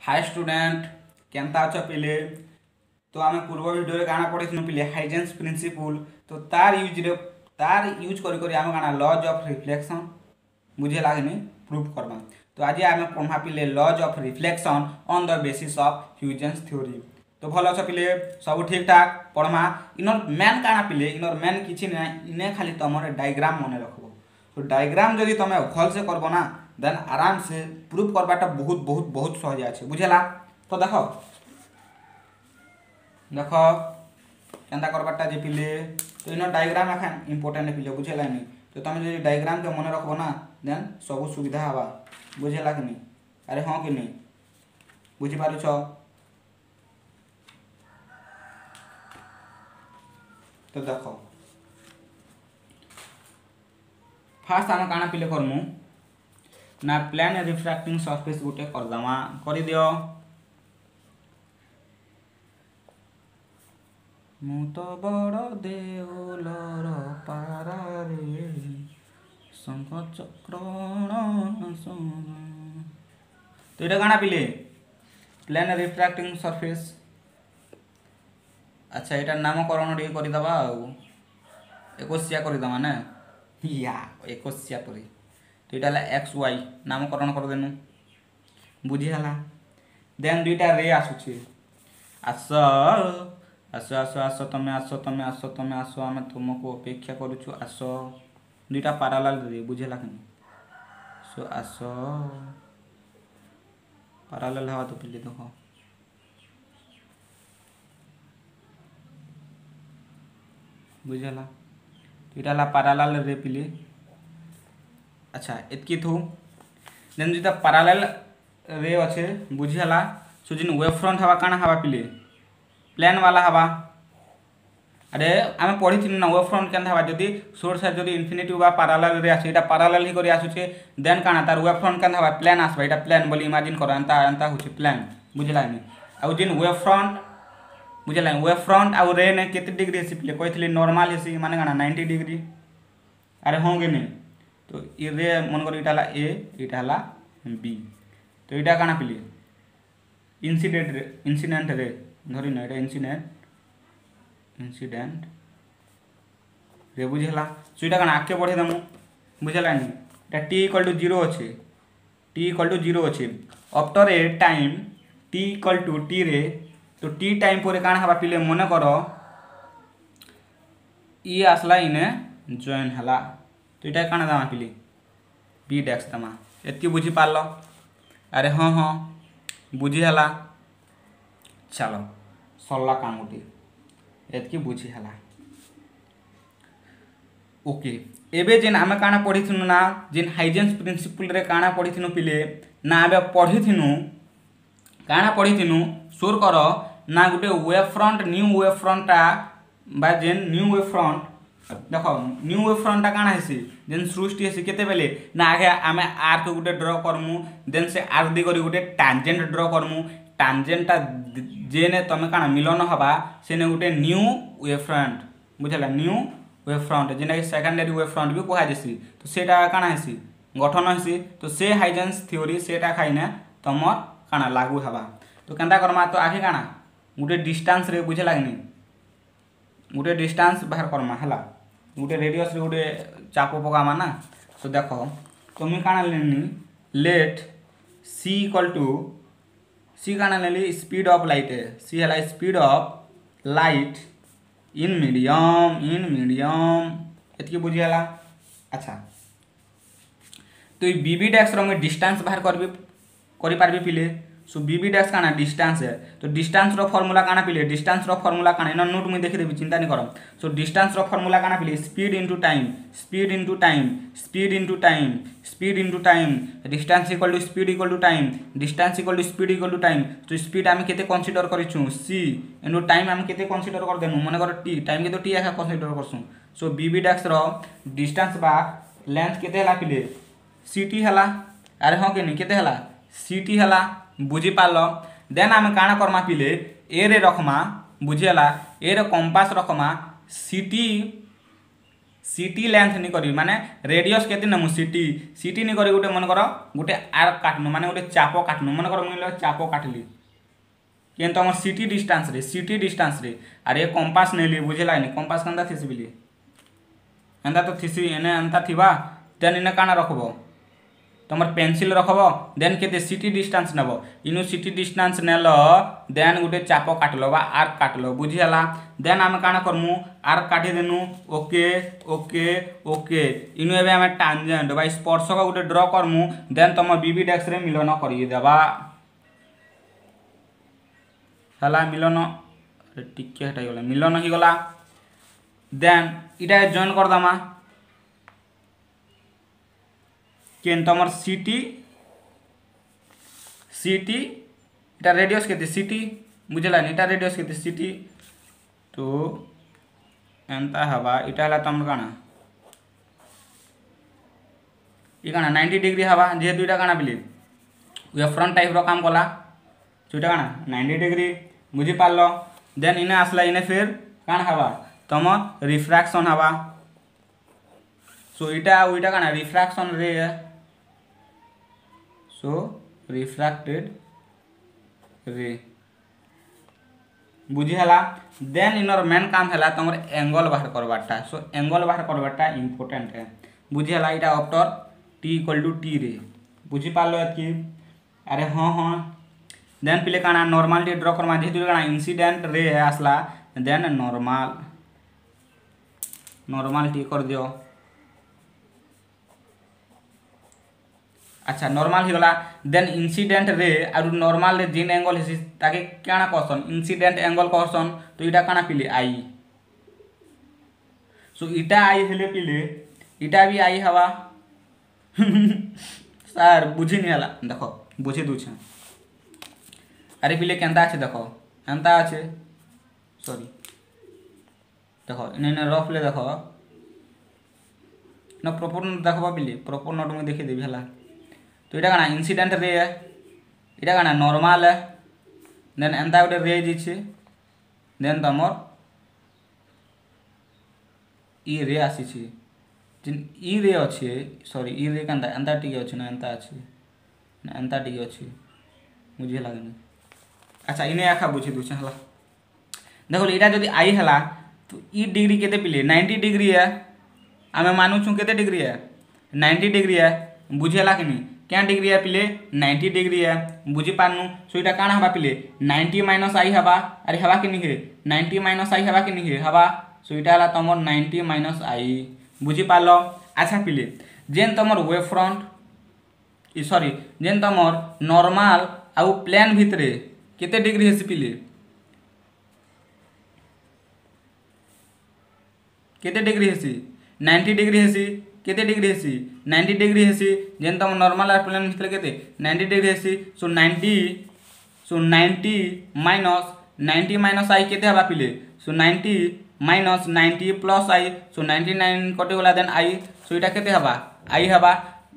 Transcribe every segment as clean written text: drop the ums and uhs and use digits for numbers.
Hi student केनता अच्छा पिले तो आम पूर्व वीडियो गाना पढ़ी पिले हाइजेन्स प्रिंसिपल तो तार यूज करी आम गाना लॉज ऑफ रिफ्लेक्शन बुझे लागनी प्रूफ करवा। तो आज आम पढ़ा पिले laws of reflection on the basis of Huygens theory. तो भल अच्छा पिले सब ठीक ठाक पढ़मा। इनर मेन काना पिले इनर मेन किसी ना इने खाली तुम डायग्राम मन रखब। तो डायग्राम जदि तुम भल से करब ना देन आराम से प्रूफ करवाटा बहुत बहुत बहुत सहज আছে बुझेला। तो देख देख केनता करवाटा जे पिले तो इन डायग्राम एखा इंपोर्टेंट पिले बुझेला नहीं। तो तुम जो डायग्राम के मन रखब ना देन सब सुविधा हवा बुझेला कि नहीं। अरे हाँ कि नहीं बुझी पारुछ। तो देख फास्ट आम काना पिले करमु ना प्लेन रिफ्रैक्टिंग सरफेस गोटे करदमा कर दियो। मु तो बड़ देउलर पारारे शंख चक्रण। तो ये काना पिले प्लेन रिफ्रैक्टिंग सरफेस। अच्छा यार नामकरण टे करदे एकसिया करदमा ना या एकसिया परी। तो यहाँ एक्स वाई नामकरण करदेनु बुझीगला। देन दुईटा रे आसुचे आस आस आस आस तमें आस तमें आस तमें आस आम तुमको अपेक्षा करुचु आस दुईटा पारालाल रे बुझेला कि सो आस पारालाल हवा। तो पिले देख बुझेला तो यहाँ पारालाल रे पिले। अच्छा एतकी थू देन जो पारालेल रे अच्छे बुझीगला। सो जिन वेव फ्रंट हवा काना हवा पिले प्लेन वाला हवा। अरे आम पढ़ी थी ना वेव फ्रंट के हवा जदि सोर्स है जदि इनफिनिटी बा पारालेल रे आसे पारालेल ही करी आसुचे देन काना तार वेव फ्रंट के हवा प्लेन आसबा। एटा प्लेन बोली इमेजिन करो एंता एंता होची प्लेन बुझला नहीं। आउ जिन वेव फ्रंट बुझला वेव फ्रंट आउ रे ने केते डिग्री हेसी पिले कहथली नॉर्मल हेसी माने काना 90 डिग्री। अरे हों कि नहीं। तो ये रे मन कर इटा ए इटा बी। तो इटा काना पिले इंसिडेंट रे धरी ना इंसिडेंट रे बुझेला। सो इटा काना आके बढ़े दमु बुझेला नहीं। इटा टी इक्वल टू 0 अच्छे टी इक्वल टू 0 अच्छे after a time T equal to T रे। तो टी टाइम पर काना हवा पिले मन कर ई आसला इने जॉइन हला। तो ये काना दमा पिले बी डेक्स दमा एति बुझी पारल। अरे हाँ हाँ बुझीगला चलो सरला काम गोटे एति बुझीगला। ओके एबे जेन आमे काना पढ़ी ना जेन हाइजेन्स प्रिंसिपल रे काना पढ़ी पिले ना आबे पढ़ी काना पढ़ी सोर कर ना गोटे वेव फ्रंट न्यू वेव फ्रंटा बा जेन न्यू वेव फ्रंट देख न्यू वेव फ्रंटा काना हेसी जेन सृष्टि हेसी केते बेले ना आगे आमे आर्क गोटे ड्र करमु देन से आर्क दी करी गोटे टांजेंट ड्र करमु टांजेंटा जेने तमे काना मिलन हवा सेने गोटे न्यू वेव फ्रंट बुझला न्यू वेव फ्रंट जेना सेकेंडरी वेव फ्रंट भी कहा जेसी। तो सेटा काना हेसी गठन हेसी। तो से हाइजेन्स थ्योरी सेटा खाइने तमर काना लागू हवा। तो केनता करमा तो आगे काना गोटे डिस्टेंस रे बुझे लागनी गोटे डिस्टेंस बाहर करमा हला गोटे रेडियस रे गोटे चाप पकामा ना। तो देख तो मुई काना लेनी let c equal to c काना लेली स्पीड ऑफ लाइट है सी हला speed of light in medium एतकी बुझीगला। अच्छा तो बीबी डैक्स रो मैं डिस्टेंस बाहर करि पारबी पिले। सो बीबी डैक्स काना डिस्टेंस है। तो डिस्टेंस रो फार्मूला काना पिले डिस्टेंस रो फार्मूला काना इन नोट मुई देखि देबी चिंता नहीं करो। सो डिस्टेंस रो फार्मूला काना पिले speed into time speed into time speed into time speed into time distance equal to speed equal to time distance equal to speed equal to time. तो speed आम केते कंसीडर करिछु C into time आम केते consider कर देनु मन कर T time के तो टी आका कंसीडर करसु। सो बीबी डैक्स रो डिस्टेंस बा लेंथ केते हला पिले सीटी हला। अरे हाँ कि नहीं केते हला सीटी हला बुझी पारल। देन आम काना करमा पिले ए रे रखमा बुझीगला ए रे कंपास रखमा सीटी सीटी लेंथ नहीं करी माने रेडियस केते नमु सीटी नहीं करी गोटे मन कर गोटे आर्क काटनु माने गोटे चाप काटनु मन कर मुझे चाप काटली कि तुम सीटी डिस्टेंस रे अरे कंपास नेली बुझेला नहीं कंपास कंदा थिसी बिली एंता तो थिसी एने एंता थिबा देन इने काना रखबो तुमर पेंसिल रखब देन केते सीटी डिस्टेंस नब इनु सीटी डिस्टेंस नेल देन गोटे चाप काटलो बा आर्क काटलो बुझीला देन आम काना करमु आर्क काटी देनु ओके ओके ओके इनु एबे हम टांजेंट बा स्पर्शक गोटे ड्रा करमु देन तुम बीबी डेक्स रे मिलन करि देबा हला मिलन टिके हटाई गला मिलन ही गला देन इटा जॉइन कर दमा केन तमर सीटी इटा रेडियस केते सीटी बुझला इटा रेडियस केते सीटी तो एंता हवा इटा हला तम काना ई काना 90 डिग्री हवा जे दुईटा काना बिली वे फ्रंट टाइप रो काम कला चुटा काना 90 डिग्री बुझी पारलो देन इने आसला इने फिर काना हवा तम रिफ्रैक्शन हवा सो इटा उइटा काना रिफ्रैक्शन रे सो रिफ्रैक्टेड रे बुझीला देन इनर मेन काम है तुम एंगल बाहर करवाटा सो एंगल बाहर करवाटा इंपोर्टेंट है बुझीला इटा after T equal to T रे बुझी पारलो एतकी अरे हाँ हाँ देन पिले काना नॉर्मलिटी ड्रॉ करमा जेहेतु काना इंसिडेंट रे आसला देन नॉर्मलिटी कर दियो अच्छा नॉर्मल ही गला देन इंसिडेंट रे और नॉर्मल रे जिन एंगल हेसी ताके काना कहसन इंसिडेंट एंगल कहसन तो इटा काना पिले आई सो इटा आई हेले पिले इटा भी आई हवा सर बुझी नहीं हला देखो बुझी दूछ अरे पिले केंता আছে देखो एंता আছে सॉरी देखो इने रफले देखो न प्रॉपर नोट देखबा पिले प्रॉपर नोट में देखि देबी हला तो इटा काना इंसिडेंट रे है इटा काना नॉर्मल है देन एंता गोटे रे जिछि देन तमर ई रे आसीछि जिन ई रे अछि सॉरी ई रे कांता एंता टिके अछि ना एंता अछि ना एंता टिके अछि बुझे लागनी अच्छा इने आखा बुझी दुछ हला देखो इटा जदी आई हला तो ई डिग्री केते पिले 90 डिग्री है आमे मानु छु केते डिग्री है 90 डिग्री है बुझेला कि नहीं क्या डिग्री है पिले 90 डिग्री है बुझी पारनु सो इटा काना हवा पिले 90 माइनस आई हवा अरे हवा कि नहीं है 90 माइनस आई हवा कि नहीं है हवा सो इटा हला तमर 90 माइनस आई बुझी पारलो अच्छा पिले जेन तमर वेव फ्रंट सॉरी जेन तमर नॉर्मल आउ प्लेन भितरे केते डिग्री हेसी पिले केते डिग्री हेसी 90 डिग्री हेसी केते डिग्री हेसी 90 डिग्री हेसी जेन तम नॉर्मल आर प्लेन भितर केते 90 डिग्री हेसी सो 90 माइनस आई केते हवा पिले सो 90 माइनस 90 प्लस आई सो 99 कटे गला देन आई सो इटा केते हवा आई हवा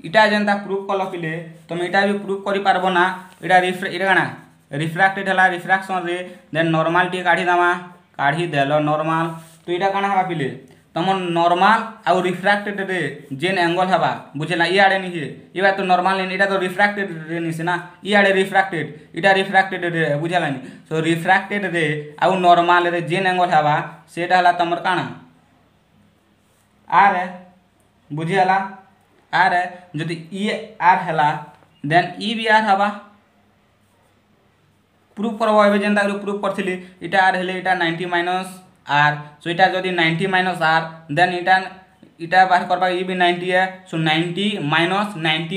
इटा जेनता प्रूफ कल पिले तुम इटा भी प्रूफ करि पारबो ना इटा इटा रिफ्रैक्टेड हला रिफ्रैक्शन रे देन नॉर्मलिटी काढी दमा काढी देलो नॉर्मल तो इटा काना हवा पिले तम नॉर्मल आउ रिफ्रैक्टेड रे जेन एंगल हवा बुझेला ई आड़े नहीं है इबा तो नॉर्मल नहीं इटा तो रिफ्रैक्टेड रे नहीं से ना ई आड़े रिफ्रैक्टेड इटा रिफ्रैक्टेड रे बुझेला नहीं सो रिफ्रैक्टेड रे आउ नॉर्मल रे जेन एंगल हवा सेटा हला तमर काना आर है बुझेला आर है जदि ई आर हला देन ई भी आर हवा प्रूफ करबो एबे जेंता प्रूफ करथिली इटा आर हेले इटा 90 माइनस आर सो इटा जदि 90 माइनस आर देन इटा बाहर करबा ई भी 90 है सो 90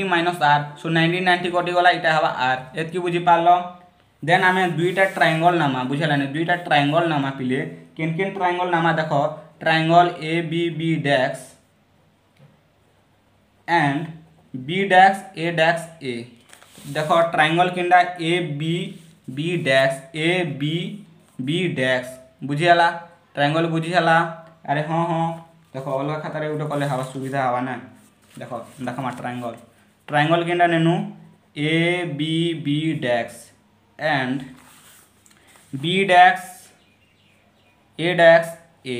माइनस आर सो 90 कटि गला इटा हवा आर एतकी बुझी पारलो देन आमे दुईटा ट्रायंगल नामा बुझला ने दुईटा ट्रायंगल नामा पिले किन किन ट्रायंगल नामा देखो triangle A B B dash and B dash A देखो ट्रायंगल किंडा ए बी डैश बुझीला ट्रायंगल बुझीला अरे हाँ हाँ देखो अलग खातार गोटे कले हवा सुविधा हवा ना देखो देखमा ट्रायंगल किंडा नेनु A B dash and B dash A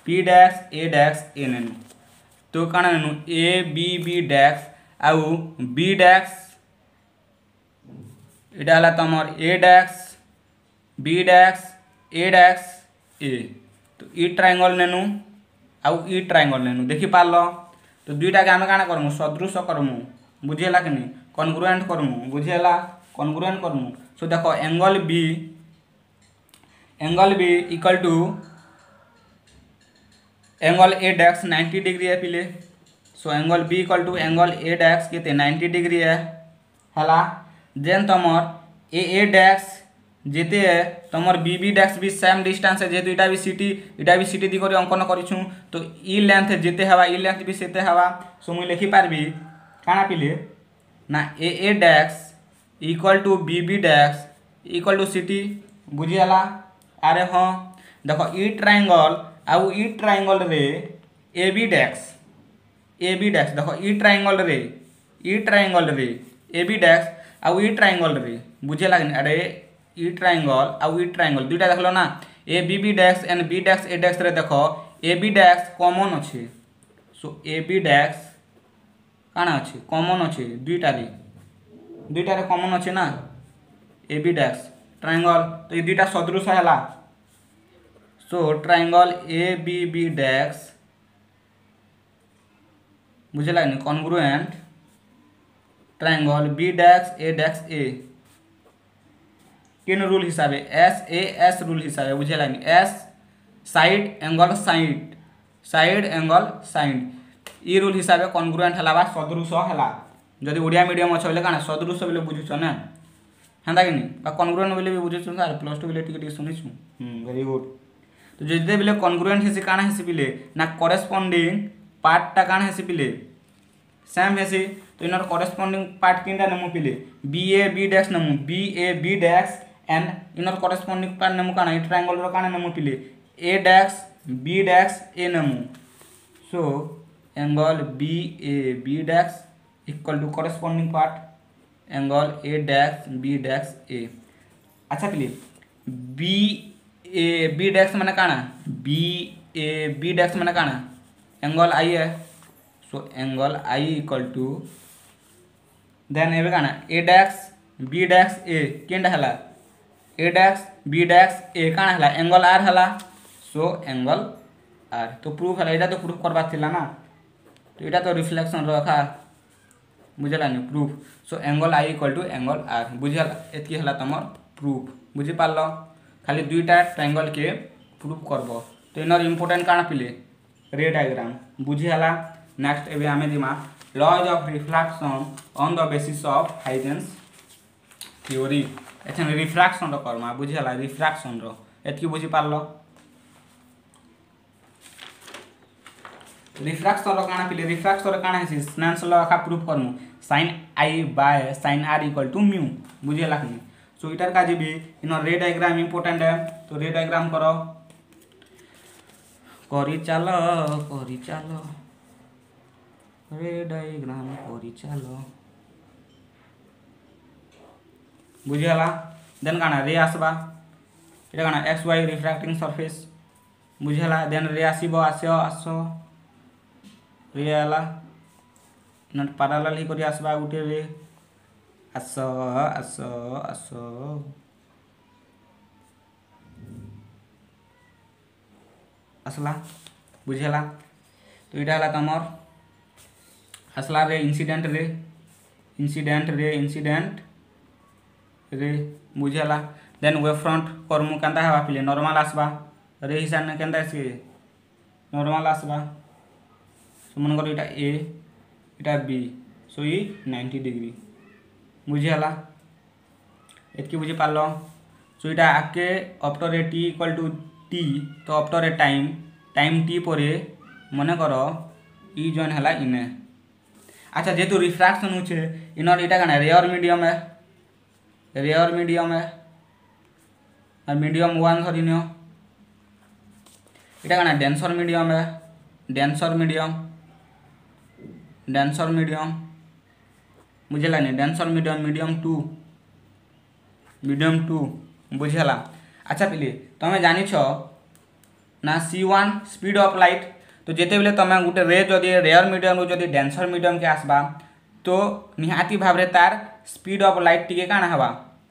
P dash A नेनु तो काण नेनु ए बी डैश आउ बी डैश इटा हला तमर A dash B dash A तो ई ट्रायंगल नेनु आउ ई ट्रायंगल नेनु देखि पारल तो दुईटा के आमे काना करमु सदृश करमु बुझिला कि नहीं कॉन्ग्रुएंट करमु बुझिला कॉन्ग्रुएंट करमु सो देखो angle B equal to angle A dash 90 degree है पिले so angle B equal to angle A dash केते 90 डिग्री है हला देन तमर ए डैश जेते तमर बी डैश भी सेम डिस्टेंस है जेतु इटा भी सिटी दी करी अंकन करिछु तो ई लेंथ जेते हवा ई लेंथ भी सेते हवा सो मुई लिखि पारबी काना पिले ना A dash equal to B dash equal to city बुझिला अरे हाँ देखो ई ट्रायंगल आउ ई ट्रायंगल रे ए बी डैश देखो ई ट्रायंगल रे ए बी डैश आउ ई ट्रायंगल रे बुझिला अरे ई ट्रायंगल आउ ई ट्रायंगल दुईटा देखलो ना A B dash and B dash A dash रे देखो ए बी डैश कॉमन अच्छे सो ए बी डैश काना अच्छे कॉमन अच्छे दुईटा रे कॉमन अच्छे ना ए बी डैश ट्रायंगल तो ये दुईटा सदृश है सो ट्रायंगल ए बी डैश बुझला नहीं कॉन्ग्रुएंट ट्रायंगल बी डैश ए किन रूल हिसाब एस रूल हिसाब बुझेगा एस साइड एंगल साइड ई रूल हिसाब कॉन्ग्रुएंट है सदृश है जदि ओडिया मीडियम अच्छे बोले क्या सदृश बोले बुझुछ ना हेन्ता कि कॉन्ग्रुएंट बोले भी बुझुछ सर +2 बोले टिके शुणीछु वेरी गुड तो जदि बोले कॉन्ग्रुएंट हेसी काना हेसी पिले ना करेस्पोंडिंग पार्टटा काना हेसी पिले सेम हेसी तो इनर करेस्पोंडिंग पार्ट किनटा नमु पिले बी डैश नमु B dash and inner corresponding part नमु काना ई ट्रायंगल रो काना नमु पिले A dash B dash A नमु so angle B dash equal to corresponding part angle A dash A अच्छा पिले बी डैश माने काना बी डैश माने काना एंगल आई है so angle I equal to then एबे काना A dash B dash A केंडा हला A dash B dash A काना हला एंगल आर हला सो एंगल आर तो प्रूफ हला एटा तो प्रूफ करबा थिला ना तो एटा तो रिफ्लेक्शन रखा बुझला नहीं proof so angle I equal to angle R बुझला एतकी हला तमर प्रूफ बुझी पारलो खाली दुईटा ट्रायंगल के प्रूफ करबो तो इनर इंपोर्टेंट काना पिले रे डायग्राम बुझी हला नेक्स्ट एबे आमे दिमा laws of reflection on the basis of Huygens theory एथन रिफ्रैक्शन रो करमा बुझी हला रिफ्रैक्शन रो एतकी बुझी पारलो रिफ्रैक्शन रो काना पिले रिफ्रैक्शन रो काना है स्नेल्स लॉ का प्रूफ करमु sin i by sin r equal to mu बुझे लागनी सो इटर का जी भी इन रे डायग्राम इंपोर्टेंट है तो रे डायग्राम करो करी चलो रे डायग्राम करी चलो बुझे हला देन काना रे आसबा इटा काना xy रिफ्रैक्टिंग सरफेस बुझे हला देन रे आसीबो आसो रे आला नट पैरेलल ही करी आसबा गुटे रे आसो आसला बुझेला तो इटा हला तमर आसला रे इंसिडेंट रे बुझेला देन वेव फ्रंट करमु केनता हवा पिले नॉर्मल आसबा रे हिसाब ने केनता से नॉर्मल आसबा सो मन करो इटा ए इटा बी सो ई 90 डिग्री बुझेला एतकी बुझी पारलो सो इटा आके after a T equal to T तो आफ्टर ए टाइम टी परे मन करो ई जॉइन हला इने अच्छा जेतु रिफ्रैक्शन होचे इनर इटा कना रेयर मीडियम है और मीडियम 1 धरिनियो इटा कना डेंसर मीडियम बुझेला नहीं डेंसर मीडियम 2 बुझेला अच्छा पिले तमे जानि छ ना c1 स्पीड ऑफ लाइट। तो जिते बेले तुम गोटे रे जदि रेयर मीडियम रू जदि डेंसर मीडियम के आसबा तो निहाती भाव रे तार स्पीड ऑफ लाइट टिके काଣା हवा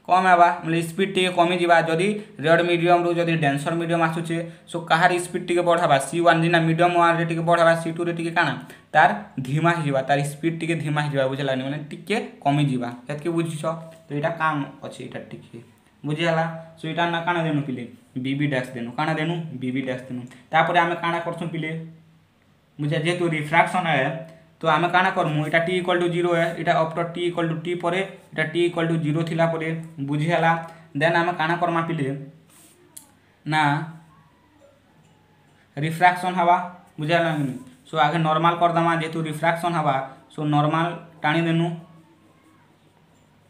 कम हवा मतलब स्पीड टिके कमी जीवा। जदि रेयर मीडियम रू जदि डेंसर मीडियम आसुचे सो कहार स्पीड टिके बढ़ावा c1 जिना मीडियम वन रे टिके बढ़ावा c2 रे टिके काଣା तार धीमा ही जीवा तार स्पीड टिके धीमा ही जीवा बुझलानी माने टिके कमी जीवा एतके बुझिछ। तो एटा काम अछि एटा टिके बुझियाला। सो एटा ना काଣା देनु पिले बीबी डैश देनु काଣା देनु बीबी डैश देनु। तापर आमे काଣା करछुं पिले बुझा जेहेतु रिफ्रैक्शन है तो आमे काଣା करमु एटा t इक्वल टू 0 है एटा up to t equal to t परे एटा t इक्वल टू 0 थिला परे बुझियाला। देन आमे काଣା करमा पिले ना रिफ्रैक्शन हवा बुझियाला। सो आगे नॉर्मल कर दमा जेहेतु रिफ्रैक्शन हवा सो नॉर्मल टाणी देनु।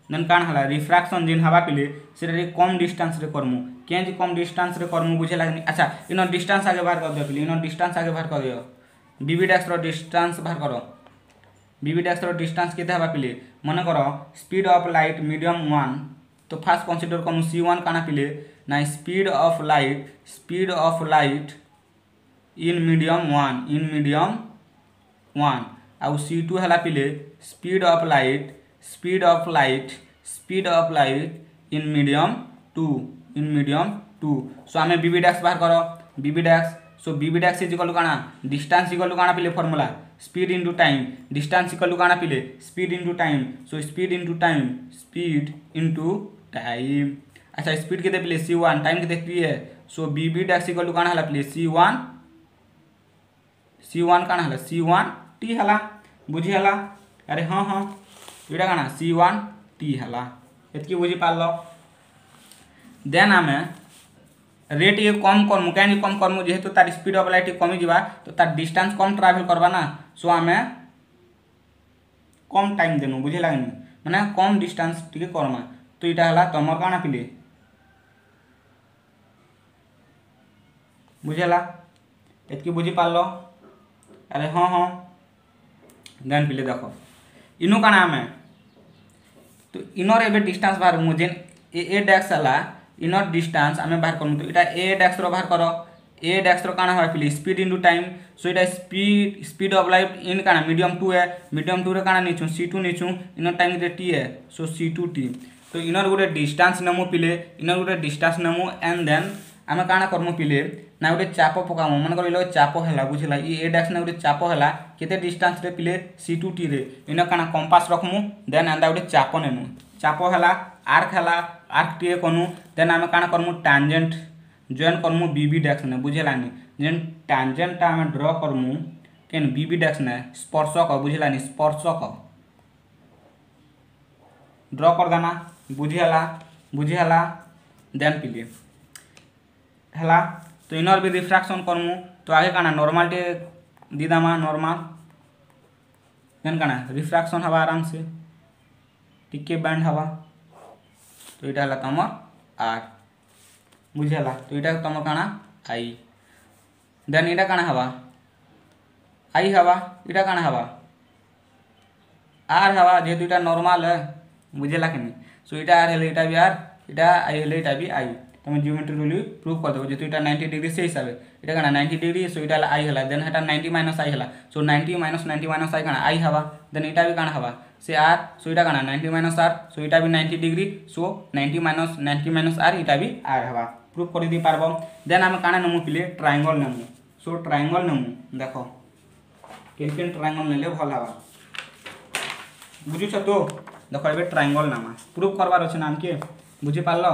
देन काण हला रिफ्रैक्शन जिन हवा पिले से कम डिस्टेंस रे करमु केंज कम डिस्टेंस रे करमु बुझेला। अच्छा इनो डिस्टेंस आगे बाहर कर दियो पिले इनो डिस्टेंस आगे बाहर कर दियो बीबी डैश रो डिस्टेंस बाहर करो बीबी डैश रो डिस्टेंस केते हवा पिले मन करो स्पीड ऑफ लाइट मीडियम 1 तो फास्ट कंसीडर करमु c1 काना पिले ना speed of light in medium 1 आउ c2 हला पिले speed of light in medium 2 so आमे बीबी डैश बाहर करो BB dash. So BB dash is equal to काना डिस्टेंस इक्वल टू काना पिले formula speed into time distance equal to काना पिले speed into time. So speed into time अच्छा speed केते पिले c1 टाइम केते p है। So BB dash equal to काना हला पिले c1 काना हला c1 t हला बुझी हला। अरे हां हां एटा काना c1 t हला एतकी बुझी पालो। देन आमे रेट ये कम करमु कैन कम करमु जेहेतु तार स्पीड ऑफ लाइट कमी जीवा तो तार डिस्टेंस कम ट्रैवल करबा ना। सो आमे कम टाइम देनु बुझे लागनी माने कम डिस्टेंस टिके करमा। तो इटा हला तमर काना पिले बुझेला एतकी बुझी पालो। अरे हां हां देन पिले देखो इनो काना आमे तो इनर एबे डिस्टेंस बाहर मु जेन ए डैश हला इनर डिस्टेंस आमे बाहर करमु। तो इटा ए डैश रो बाहर करो ए डैश रो काना होय पिले स्पीड इनटू टाइम। सो इटा स्पीड ऑफ लाइट इन काना मीडियम 2 है मीडियम 2 रे काना नीचू c2 नीचू इनर टाइम रे t है। सो c2t तो इनर गुटे डिस्टेंस नमु पिले inner Gute distance Namu and then आमे काना करमु पिले ना गुटे चाप पकामु मन कर लो चाप हैला बुझला ई ए डैश ना गुटे चाप हैला केते डिस्टेंस रे पिले c2t रे इना काना कंपास रखमु देन आंदा गुटे चाप नेमु चाप हैला आर्क टीए कनु देन आमे काना करमु टैंजेंट जॉइन करमु बीबी डैश ने बुझेलानी जेन टैंजेंट आमे ड्रा करमु केन बीबी डैश ने स्पर्शक बुझेलानी स्पर्शक ड्रा कर देना बुझेला देन पिले हैला। तो इनर भी रिफ्रैक्शन करमु तो आगे काना नॉर्मल टे दीदामा नॉर्मल देन काना रिफ्रैक्शन हवा आराम से टिके बैंड हवा। तो इटा हला तमर आर बुझेला। तो इटा तमर काना आई देन इटा काना हवा आई हवा इटा काना हवा आर हवा जेहेतु इटा नॉर्मल है बुझेला कि नहीं। सो इटा आर हेले इटा भी आर इटा आई हेले इटा भी आई तुम जियोमेट्री रूल प्रूव कर देबो जेतु इटा 90 डिग्री से हिसाब इटा काना 90 डिग्री। सो इटा आई हला देन हटा 90 माइनस आई हला। सो 90 माइनस आई काना आई हवा देन इटा भी काना हवा से आर। सो इटा काना 90 माइनस आर सो इटा भी 90 डिग्री। सो 90 माइनस आर इटा भी आर हवा प्रूव कर दी पारबो। देन हम काना नमु पिले ट्रायंगल नमु। सो ट्रायंगल नमु देखो केन ट्रायंगल नेले भल हवा बुझुछ। तो देखो एबे ट्रायंगल नामा प्रूव करबार अछि नाम के बुझी पारलो।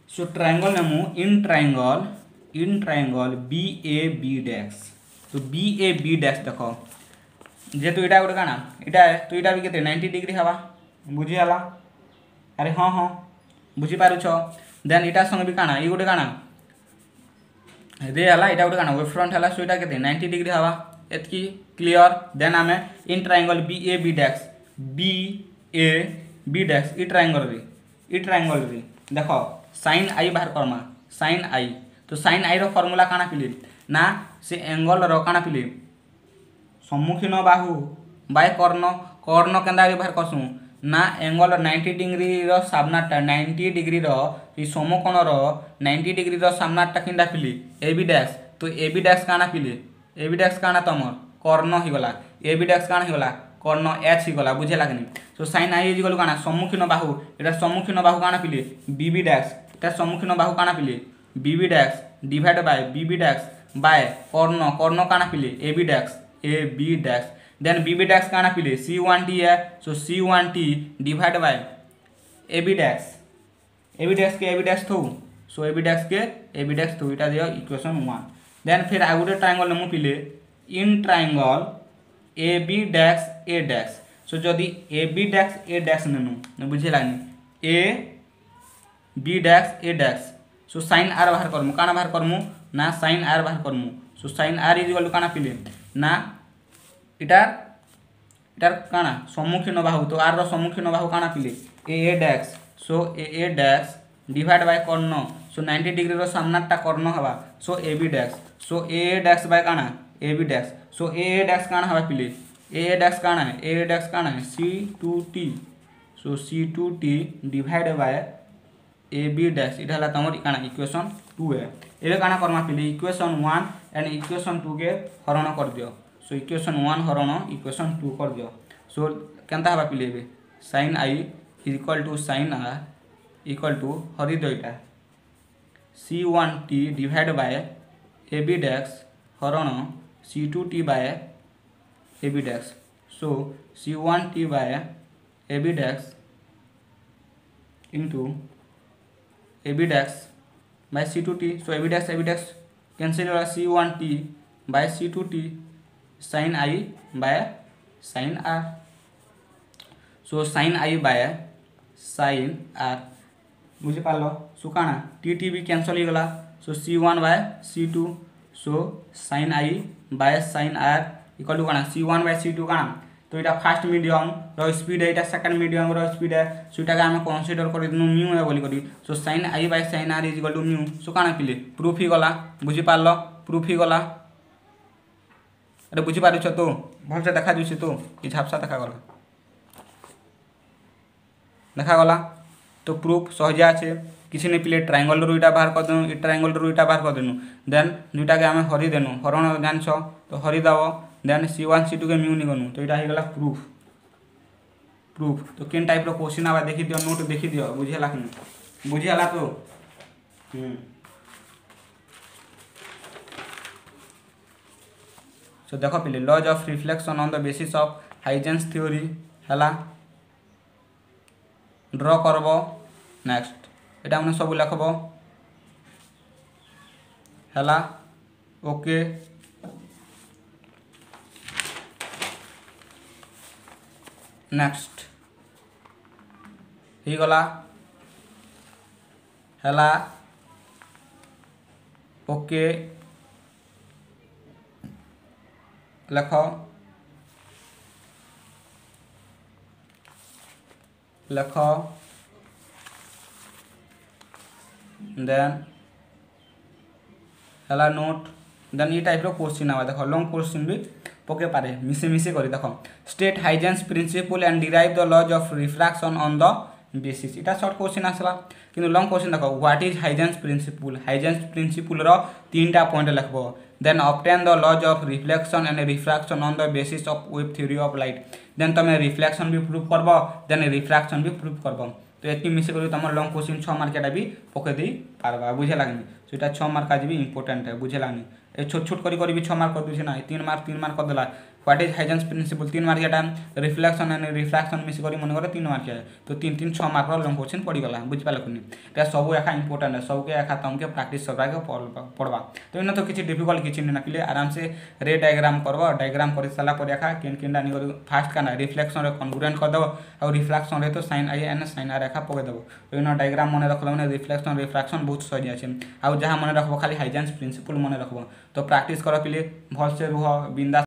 सो ट्रायंगल नमु in triangle B A B dash. तो बी ए बी डैश देखो जेतु इटा गोटे काना इटा तो इटा भी केते 90 डिग्री हवा बुझी हला। अरे हां हां बुझी पारुछ देन इटा संग भी काना ई गोटे काना रे हला इटा गोटे काना वेव फ्रंट हला। सो इटा केते 90 डिग्री हवा एतकी क्लियर। देन आमे in triangle B A B dash E triangle रे देखो sin आई बाहर करमा sin आई। तो sin आई रो फार्मूला काना पिले ना से एंगल रो काना पिले सम्मुखीन बाहु बाय कर्ण केंदा भी बाहर करसु ना एंगल 90 डिग्री सामनाटा 90 डिग्री समकोणर 90 डिग्री सामनाटा किंदा पिले ए बी डैश। तो ए बी डैश काना पिले ए बी डैश काना तुम कर्ण होगला ए बी डैश काना होगला कर्ण एच होगला बुझेगा कि नहीं। सो साइन आई इज काना सम्मुखीन बाहु एटा सम्मुखीन बाहु काना पिले बी बी डैश एटा सम्मुखीन बाहु काना पिले B B dash divide by B B dash by कर्ण कर्ण काना पिले A B dash then B B dash काना पिले C1T है। So C1T divide by A B dash के ए बी डैश थो। सो ए बी डैश के ए बी डैश थो इटा दियो इक्वेशन 1। देन फिर आ गोटे ट्रायंगल नेमु पिले in triangle A B dash A dash. So जदि A B dash A dash नेनु बुझेलानी A B dash A dash. So sine R बाहर करमु काना बाहर करमु ना साइन आर बाहर करमु। So sine R is equal to काना पिले ना इटार काना सम्मुखीन बाहु। तो आर रो सम्मुखीन बाहु काना पिले A dash. So A dash divide by कर्ण। सो 90 डिग्री रो सामनाटा कर्ण हवा। So A B dash. So A dash by काना A B dash. So A dash काना हवा पिले ए डैश काना है C2T। So C2T divide by A B dash इटा हला तमर काना इक्वेशन 2 है। एबे काना करमा पिले इक्वेशन 1 एंड इक्वेशन 2 के हरण कर दियो। सो इक्वेशन 1 हरण इक्वेशन 2 कर दियो। सो केनता हवा पिले एबे sin i is equal to sin r equal to हरि दो इटा C1T divide by A B dash हरण C2T by A B dash. So C1T by A B dash into A B dash by C2T। So A B dash cancel होगा C1T by C2T sin i by sin r। So sin i by sin r बुझे पालो। सो काना T भी cancel हो गला। So C1 by C2। So sin i by sin r equal to काना C1 by C2 काना। तो इटा फर्स्ट मीडियम रो स्पीड है इटा सेकंड मीडियम रो स्पीड है। सो इटा का हम कंसीडर कर दिनु म्यू है बोली करी। So sin i by sin r is equal to mu. So काना पिले प्रूफ ही गला बुझी पालो प्रूफ ही गला। अरे बुझी पारुछ तो भल से देखा जुछि तो कि झापसा देखा गला तो प्रूफ सहजा আছে किसी ने पिले ट्रायंगल रो इटा बाहर कर देनु इ ट्रायंगल रो इटा बाहर कर देनु देन दुटा के हमें हरि देनु हरण जानछ तो हरि दाओ देन C1 C2 के म्यू निगनु तो इटा हे गला प्रूफ। तो केन टाइप रो क्वेश्चन आबा देखि दियो नोट देखि दियो बुझेला कि बुझेला तो सो देखो पिले laws of reflection on the basis of Huygens theory हैला ड्रॉ करबो। नेक्स्ट एटा हमने सब लिखबो हैला ओके। नेक्स्ट ही गला हैला ओके लेख देन हैला नोट देन ये टाइप रो क्वेश्चन आवा देखो लॉन्ग क्वेश्चन भी पके पारे मिसे करी देखो state Huygens principle and derive the laws of refraction on the basis इटा शॉर्ट क्वेश्चन आसला किंतु लॉन्ग क्वेश्चन देखो व्हाट इज हाइजेंस प्रिंसिपल रो तीनटा पॉइंट लिखबो then obtain the laws of reflection and refraction on the basis of wave theory of light then तमे reflection भी proof करबो देन रिफ्रैक्शन भी प्रूफ करबो। तो एति मिसे करी तमर लॉन्ग क्वेश्चन 6 मार्क एटा भी पके दे पारबा बुझे लागनी। सो एटा 6 मार्क आज भी इंपोर्टेंट है बुझे लागनी ए छोट करी भी 6 मार्क कर दूछि ना 3 मार्क कर देला what is Huygens principle 3 mark एटा रिफ्लेक्शन एंड रिफ्रैक्शन मिस करी मन करे 3 मार्क है तो 3 6 मार्क रो लॉन्ग क्वेश्चन पड़ी गला बुझ पाले कोनी एटा सब एका इंपोर्टेंट है सब के एका तमके प्रैक्टिस सबरा के पढ़वा। तो इन तो किछि डिफिकल्ट किछि ना पिले आराम से रे डायग्राम करबो डायग्राम कर साला पर एका केन डानी कर फास्ट काना रिफ्लेक्शन रे कॉन्ग्रुएंट कर दबो और रिफ्रैक्शन रे तो sin i and sin r रेखा पके दबो। तो इन डायग्राम मन रखलो माने रिफ्लेक्शन रिफ्रैक्शन बहुत सही আছে आ जहां मन रखबो खाली हाइजेंस प्रिंसिपल मन रखबो। तो प्रैक्टिस करो पिले भल से रुह बिंदास।